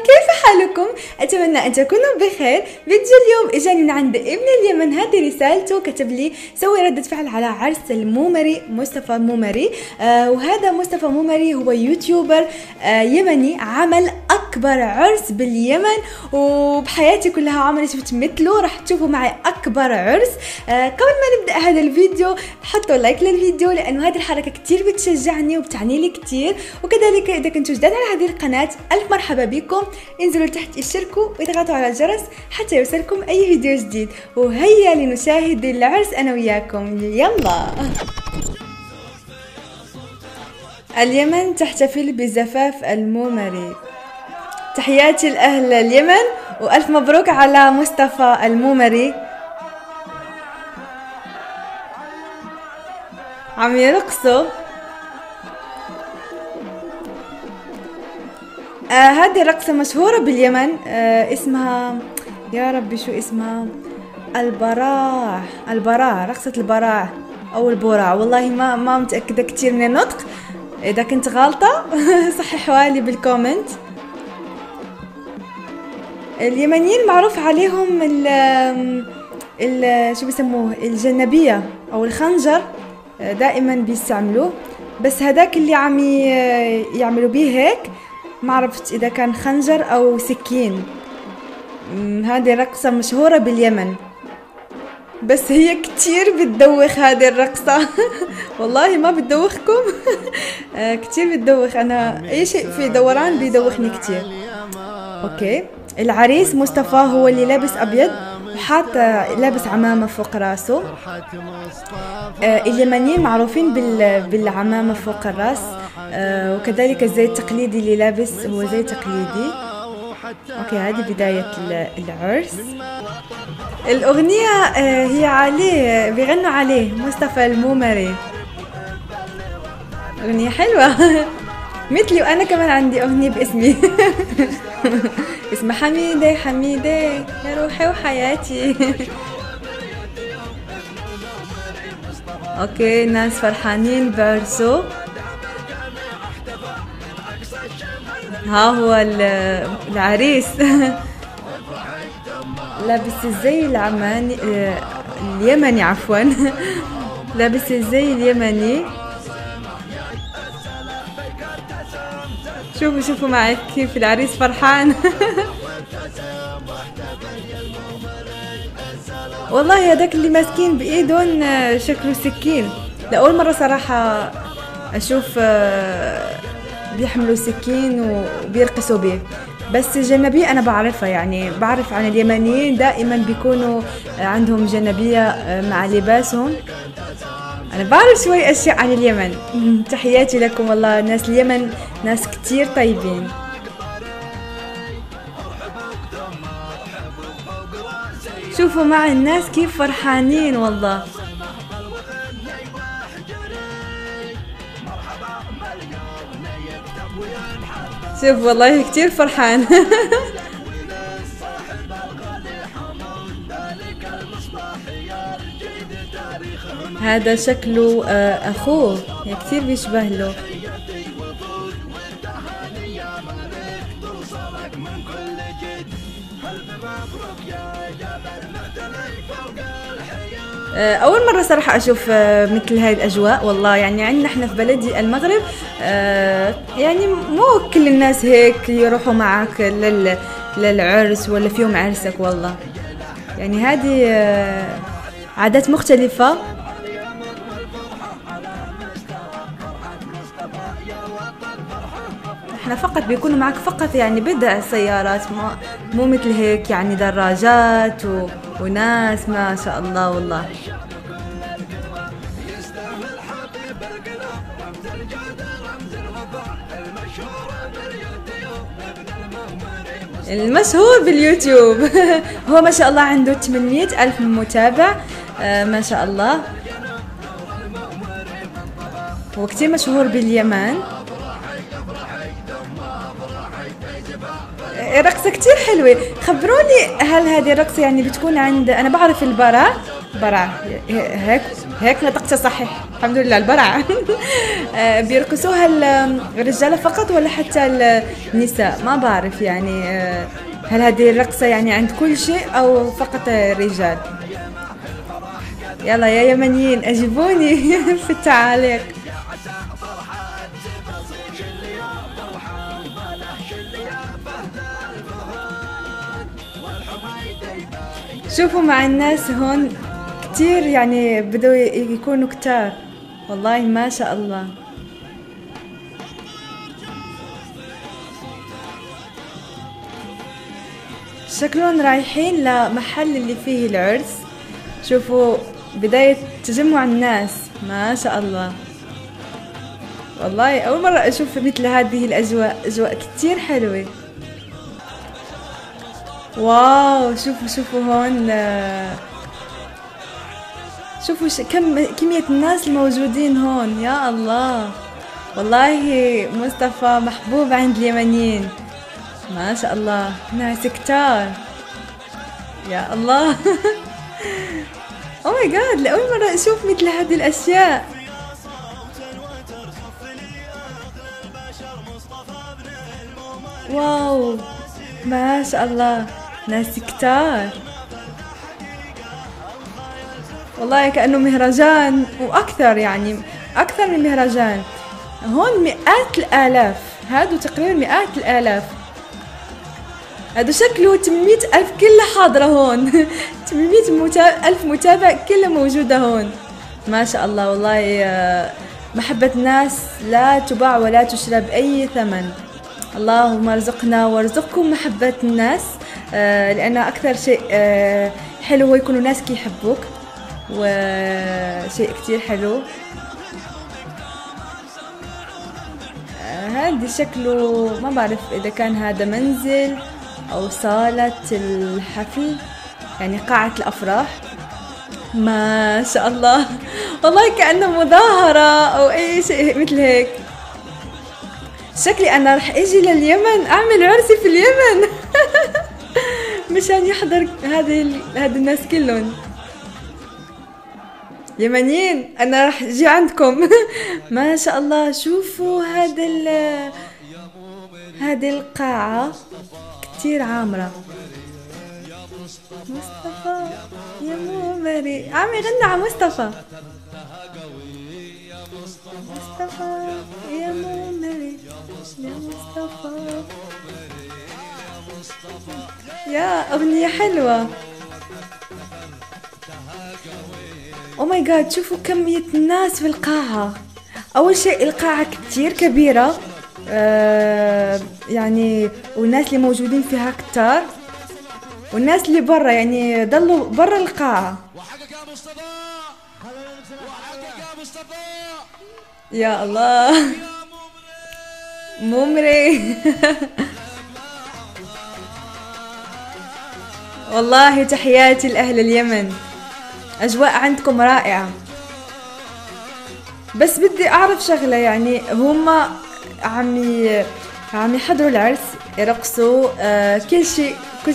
كيف حالكم؟ أتمنى أن تكونوا بخير. فيديو اليوم إجاني من عند ابن اليمن، هذه رسالته، كتب لي سوي ردة فعل على عرس المومري مصطفى مومري. وهذا مصطفى مومري هو يوتيوبر يمني، عمل أكبر عرس باليمن وبحياتي كلها عمري شفت مثله. راح تشوفوا معي أكبر عرس. قبل ما نبدأ هذا الفيديو حطوا لايك للفيديو، لأنه هذه الحركة كتير بتشجعني وبتعني لي كتير. وكذلك إذا كنتوا جداد على هذه القناة ألف مرحبا بكم، انزلوا تحت اشتركوا واضغطوا على الجرس حتى يوصلكم أي فيديو جديد. وهيا لنشاهد العرس أنا وياكم، يلا. اليمن تحتفل بزفاف المومري. تحياتي لأهل اليمن وألف مبروك على مصطفى المومري. عم يرقصوا. هذه رقصة مشهورة باليمن، اسمها يا ربي شو اسمها، البراع، رقصة البراع أو البراع، والله ما متأكدة كتير من النطق. إذا كنت غلطة صححوا لي بالكومنت. اليمنيين معروف عليهم ال شو بيسموه، الجنبية أو الخنجر، دائما بيستعملوه، بس هذاك اللي عم يعملوا بيه هيك ما عرفت إذا كان خنجر أو سكين. هذه رقصة مشهورة باليمن، بس هي كتير بتدوخ هذه الرقصة. والله ما بتدوخكم؟ كتير بتدوخ. أنا أي شيء في دوران بيدوخني كتير. أوكي، العريس مصطفى هو اللي لابس أبيض وحاط لابس عمامة فوق راسه. اليمنيين معروفين بالعمامة فوق الراس، وكذلك الزي التقليدي اللي لابس هو زي تقليدي. اوكي، هذه بداية العرس. الأغنية هي عليه، بيغنوا عليه مصطفى المومري. أغنية حلوة. مثلي، وأنا كمان عندي أغنية باسمي. اسمها حميدة يا روحي وحياتي. اوكي، ناس فرحانين بعرسه. ها هو العريس. لابس الزي اليمني عفوا. لابس الزي اليمني. شوفوا معي كيف العريس فرحان. والله هذاك اللي ماسكين بايدهم شكله سكين. لأول مرة صراحة اشوف بيحملوا سكين وبيرقصوا به، بس الجنبية أنا بعرفها، يعني بعرف عن اليمنيين دائما بيكونوا عندهم جنبية مع لباسهم. أنا بعرف شوي أشياء عن اليمن. تحياتي لكم، والله ناس اليمن ناس كتير طيبين. شوفوا مع الناس كيف فرحانين والله. شوف والله كتير فرحان. هذا شكله أخوه، كتير بيشبه له. أول مرة صراحة أشوف مثل هاي الأجواء، والله يعني عندنا إحنا في بلدي المغرب، يعني مو كل الناس هيك يروحوا معك للعرس ولا في يوم عرسك، والله يعني هذه عادات مختلفة. احنا فقط بيكونوا معك فقط يعني بضع سيارات، مو مثل هيك يعني دراجات وناس ما شاء الله والله. المشهور باليوتيوب. هو ما شاء الله عنده 800 ألف متابع، ما شاء الله. هو كتير مشهور باليمن. رقصة كتير حلوة. خبروني، هل هذه الرقصة يعني بتكون عند، أنا بعرف البراع برعة. هيك هيك نطقت صحيح، الحمد لله البرعة. بيرقصوها الرجالة فقط ولا حتى النساء؟ ما بعرف يعني. هل هذه الرقصة يعني عند كل شيء أو فقط الرجال؟ يلا يا يمنيين أجيبوني في التعاليق. شوفوا مع الناس هون كتير يعني بدو يكونوا كتار، والله ما شاء الله. شكلهم رايحين لمحل اللي فيه العرس. شوفوا بداية تجمع الناس، ما شاء الله. والله أول مرة أشوف مثل هذه الأجواء، أجواء كتير حلوة. واو شوفوا هون، شوفوا كمية الناس الموجودين هون، يا الله. والله مصطفى محبوب عند اليمنيين، ما شاء الله، ناس كتار، يا الله. او ماي جاد، لأول مرة اشوف مثل هذه الاشياء. واو ما شاء الله، ناس كتار، والله كأنه مهرجان وأكثر، يعني أكثر من مهرجان. هون مئات الآلاف، هادو تقريبا مئات الآلاف. هادو شكله 800 ألف كلها حاضرة هون. 800 ألف متابع كلها موجودة هون، ما شاء الله. والله محبة الناس لا تباع ولا تشرى بأي ثمن. اللهم ارزقنا وارزقكم محبة الناس، لأن أكثر شيء حلو هو يكونوا ناس كيحبوك، وشيء كتير حلو. هذا شكله ما بعرف إذا كان هذا منزل أو صالة الحفل، يعني قاعة الأفراح. ما شاء الله، والله كأنه مظاهرة أو أي شيء مثل هيك. شكلي أنا رح أجي لليمن أعمل عرسي في اليمن. مشان يحضر هذا الناس كلهم يمنيين. أنا رح أجي عندكم. ما شاء الله. شوفوا هذه القاعة كتير عامرة. مصطفى يا مومري، عم يغني على مصطفى. مصطفى يا مومري يا مصطفى، يا أغنية حلوة. او ماي جاد، شوفوا كمية الناس في القاعة. أول شيء القاعة كتير كبيرة، يعني والناس اللي موجودين فيها كتار، والناس اللي برا يعني ضلوا برا القاعة. يا الله مومري. والله تحياتي لأهل اليمن، أجواء عندكم رائعة. بس بدي أعرف شغلة، يعني هما عم يحضروا العرس، يرقصوا، كل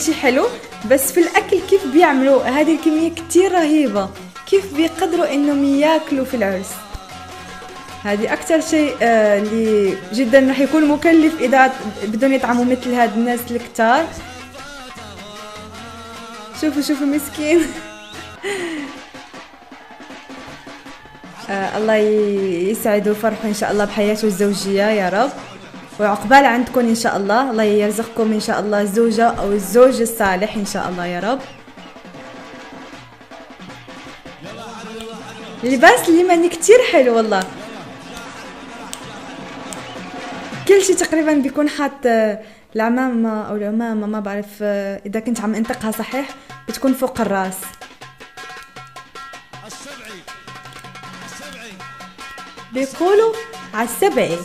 شيء حلو، بس في الأكل كيف بيعملوا هذه الكمية كتير رهيبة؟ كيف بيقدروا إنهم ياكلوا في العرس؟ هذه أكتر شيء اللي جدا رح يكون مكلف إذا بدهم يطعموا مثل هاد الناس الكتار. شوفوا مسكين. الله يسعده ويفرحوا إن شاء الله بحياته الزوجية يا رب، وعقبال عندكم إن شاء الله. الله يرزقكم إن شاء الله الزوجة أو الزوج الصالح إن شاء الله يا رب. اللباس اليمني كتير حلو والله، كل شيء تقريبا بيكون حاط العمامة أو العمامة، ما بعرف إذا كنت عم انطقها صحيح، بتكون فوق الراس. بيقولوا عالسبعي.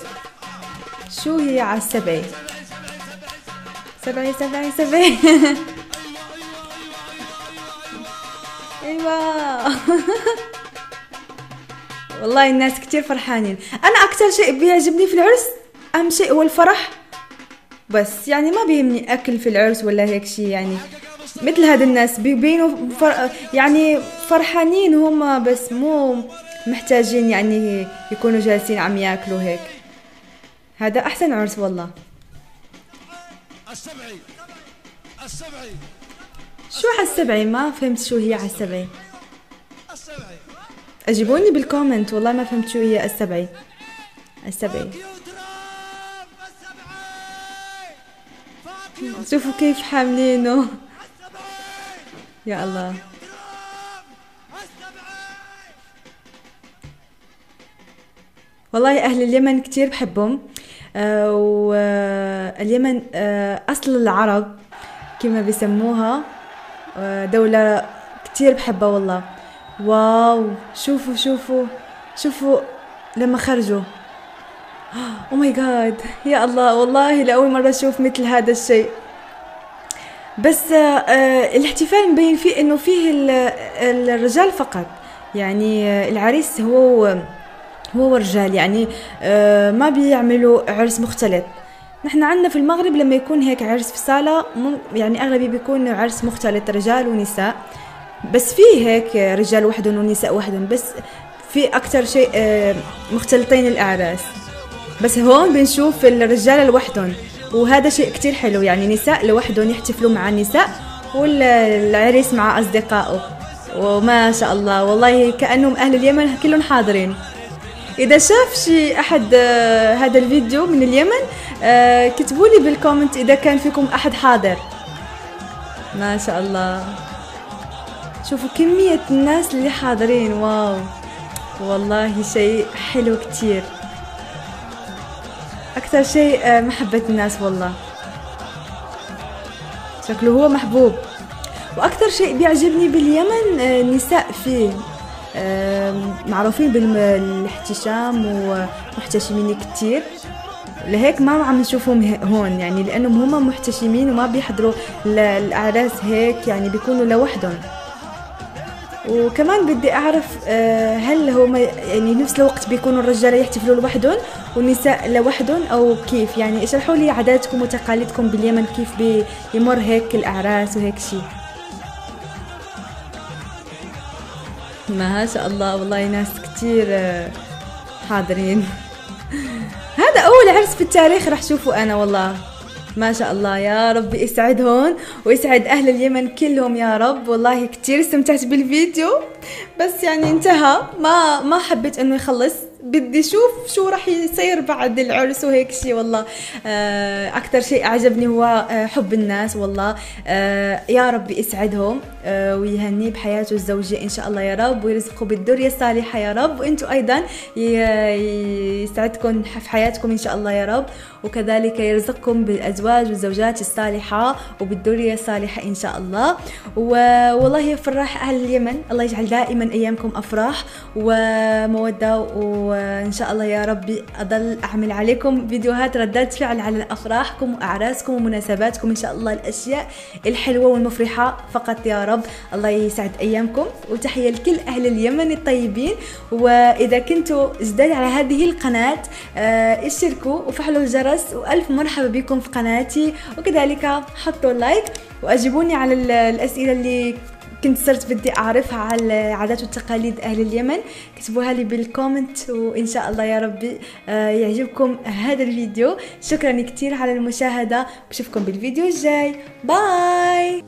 شو هي عالسبعي؟ سبعي. ايوه. والله الناس كتير فرحانين. انا اكتر شيء بيعجبني في العرس، اهم شيء هو الفرح، بس يعني ما بيهمني اكل في العرس ولا هيك شيء، يعني مثل هاد الناس بيبينوا يعني فرحانين هما، بس مو محتاجين يعني يكونوا جالسين عم ياكلوا هيك. هذا احسن عرس والله. السبعي شو على السبعي؟ ما فهمت شو هي على السبعي. اجيبوني بالكومنت، والله ما فهمت شو هي السبعي. السبعي شوفوا كيف حاملينه. يا الله. والله أهل اليمن كتير بحبهم. واليمن أصل العرب كما بيسموها. دولة كتير بحبها والله. واو، شوفوا شوفوا شوفوا لما خرجوا. او ماي جاد، يا الله، والله لأول مرة أشوف مثل هذا الشيء. بس الاحتفال مبين فيه انه فيه الرجال فقط، يعني العريس هو والرجال، يعني ما بيعملوا عرس مختلط. نحن عندنا في المغرب لما يكون هيك عرس في صالة، يعني اغلبي بيكون عرس مختلط رجال ونساء، بس فيه هيك رجال وحدهم ونساء وحدهم، بس في اكتر شيء مختلطين الاعراس. بس هون بنشوف الرجال لوحدهم، وهذا شيء كتير حلو، يعني نساء لوحدهم يحتفلوا مع النساء والعريس مع أصدقائه. وما شاء الله والله كأنهم أهل اليمن كلهم حاضرين. إذا شاف شي أحد هذا الفيديو من اليمن، كتبوا لي بالكومنت إذا كان فيكم أحد حاضر. ما شاء الله، شوفوا كمية الناس اللي حاضرين. واو والله شيء حلو كتير. أكثر شيء محبة الناس والله، شكله هو محبوب. وأكثر شيء بيعجبني باليمن النساء فيه معروفين بالاحتشام ومحتشمين كتير، لهيك ما عم نشوفهم هون، يعني لأنهم هم محتشمين وما بيحضروا الأعراس هيك، يعني بيكونوا لوحدهم. وكمان بدي أعرف هل هم يعني نفس الوقت بيكونوا الرجال يحتفلوا لوحدهم والنساء لوحدهم، أو كيف؟ يعني اشرحوا لي عاداتكم وتقاليدكم باليمن، كيف بيمر هيك الأعراس وهيك شيء. ما شاء الله والله ناس كتير حاضرين. هذا أول عرس في التاريخ رح شوفه أنا والله. ما شاء الله، يا رب يسعدهم ويسعد أهل اليمن كلهم يا رب. والله كتير استمتعت بالفيديو، بس يعني انتهى، ما حبيت انه يخلص، بدي شوف شو راح يصير بعد العرس وهيك شيء. والله اكثر شيء اعجبني هو حب الناس والله. يا رب يسعدهم ويهنيه بحياته الزوجية ان شاء الله يا رب، ويرزقه بالذرية الصالحة يا رب، وانتم ايضا يسعدكم في حياتكم ان شاء الله يا رب، وكذلك يرزقكم بالازواج والزوجات الصالحة وبالذرية الصالحة ان شاء الله. والله فرح اهل اليمن، الله يجعل دائما ايامكم افراح ومودة، وإن شاء الله يا ربي أضل أعمل عليكم فيديوهات ردات فعل على أفراحكم وأعراسكم ومناسباتكم إن شاء الله، الأشياء الحلوة والمفرحة فقط يا رب. الله يسعد أيامكم، وتحية لكل أهل اليمن الطيبين. وإذا كنتوا جداد على هذه القناة اشتركوا وفعلوا الجرس، وألف مرحبا بكم في قناتي، وكذلك حطوا لايك وأجيبوني على الأسئلة اللي كنت صرت بدي أعرفها على عادات وتقاليد أهل اليمن. كتبوها لي بالكومنت، وإن شاء الله يا ربي يعجبكم هذا الفيديو. شكرا كتير على المشاهدة، بشوفكم بالفيديو الجاي. باي.